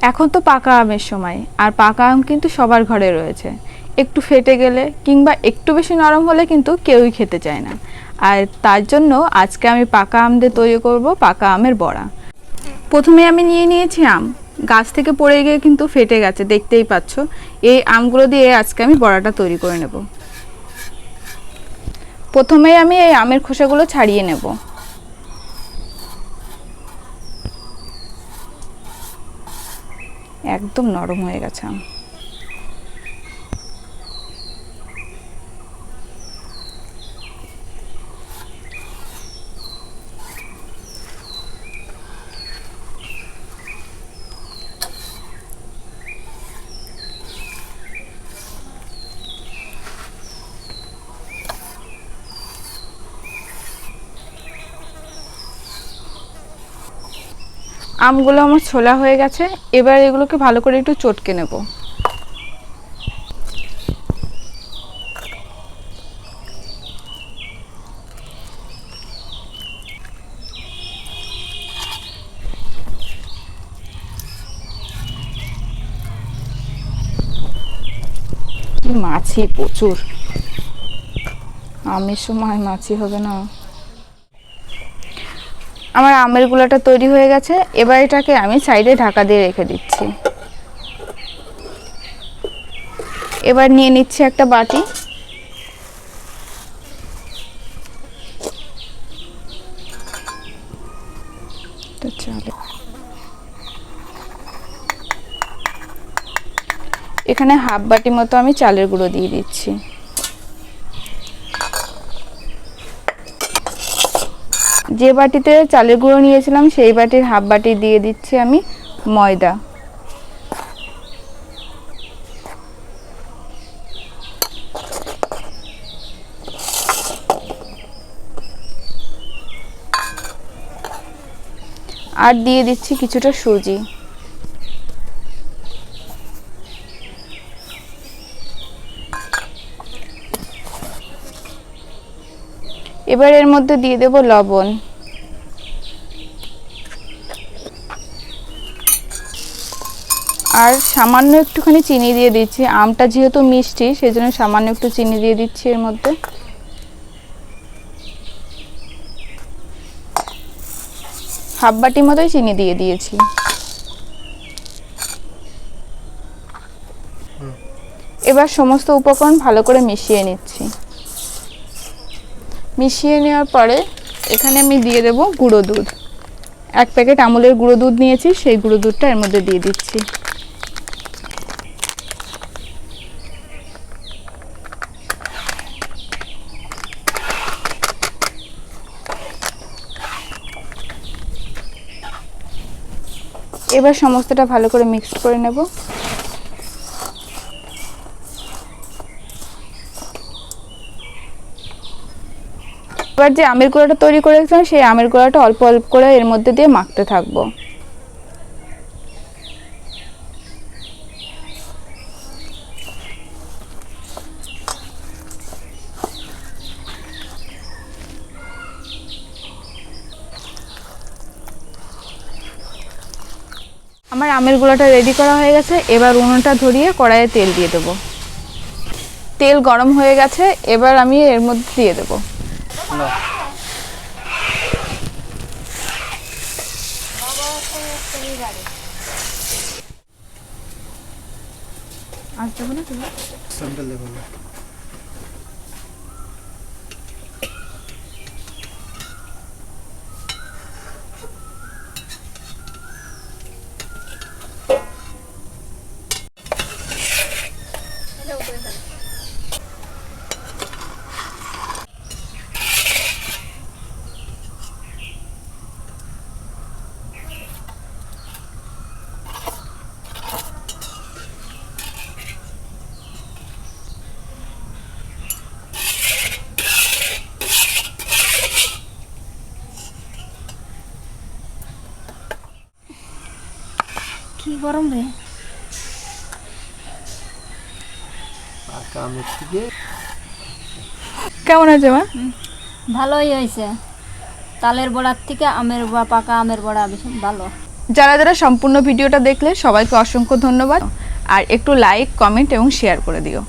এখন তো পাকা আমের সময়, আর পাকা আম কিন্তু সবার ঘরে রয়েছে। একটু ফেটে গেলে কিংবা একটু বেশি নরম হলে কিন্তু কেউই খেতে চায় না। আর তার জন্য আজকে আমি পাকা আম দিয়ে তৈরি করব পাকা আমের বড়া। প্রথমে আমি নিয়ে নিয়েছি আম, গাছ থেকে পড়ে গিয়ে কিন্তু ফেটে গেছে, দেখতেই পাচ্ছ। এই আমগুলো দিয়ে আজকে আমি বড়াটা তৈরি করে নেব। প্রথমেই আমি এই আমের খোসাগুলো ছাড়িয়ে নেব। একদম নরম হয়ে গেছে আম। আমগুলো আমার ছোলা হয়ে গেছে, এবার এগুলোকে ভালো করে একটু চটকে নেব। মাছি প্রচুর, আমের সময় মাছি হবে না? আমার আমের গুলাটা তৈরি হয়ে গেছে, এবার এটাকে আমি সাইডে ঢাকা দিয়ে রেখে দিচ্ছি। এবার নিয়ে নিচ্ছি একটা বাটি। তো চলো, এখানে হাফ বাটি মতো আমি চালের গুঁড়ো দিয়ে দিচ্ছি। যে বাটিতে চালের গুঁড়ো নিয়েছিলাম সেই বাটির হাফ বাটি দিয়ে দিচ্ছি আমি ময়দা। আর দিয়ে দিচ্ছি কিছুটা সুজি। এবার এর মধ্যে দিয়ে দেব লবণ। আর সামান্য একটুখানি চিনি দিয়ে দিচ্ছি, আমটা যেহেতু মিষ্টি সেজন্য সামান্য একটু চিনি দিয়ে দিচ্ছি এর মধ্যে। হাফ বাটি মতোই চিনি দিয়ে দিয়েছি। এবার সমস্ত উপকরণ ভালো করে মিশিয়ে নিচ্ছি। মিশিয়ে নেওয়ার পরে এখানে আমি দিয়ে দেব গুঁড়ো দুধ। 1 প্যাকেট আমুলের গুঁড়ো দুধ নিয়েছি, সেই গুঁড়ো দুধটা এর মধ্যে দিয়ে দিচ্ছি। এবার সমস্তটা ভালো করে মিক্সড করে নেব। এবার যে আমের গুঁড়োটা তৈরি করে রেখেছিলাম সেই আমের গুঁড়োটা অল্প অল্প করে এর মধ্যে দিয়ে মাখতে থাকবো। আমার আমের গুঁড়োটা রেডি করা হয়ে গেছে, এবার উনুনটা ধরিয়ে কড়াইয়ে তেল দিয়ে দেব। তেল গরম হয়ে গেছে, এবার আমি এর মধ্যে দিয়ে দেব। কি গরম রে। কেমন আছে মা? ভালোই হয়েছে, তালের বড়ার থেকে আমের বড়া, পাকা আমের বড়া বেশি ভালো। যারা যারা সম্পূর্ণ ভিডিওটা দেখলে সবাইকে অসংখ্য ধন্যবাদ, আর একটু লাইক, কমেন্ট এবং শেয়ার করে দিও।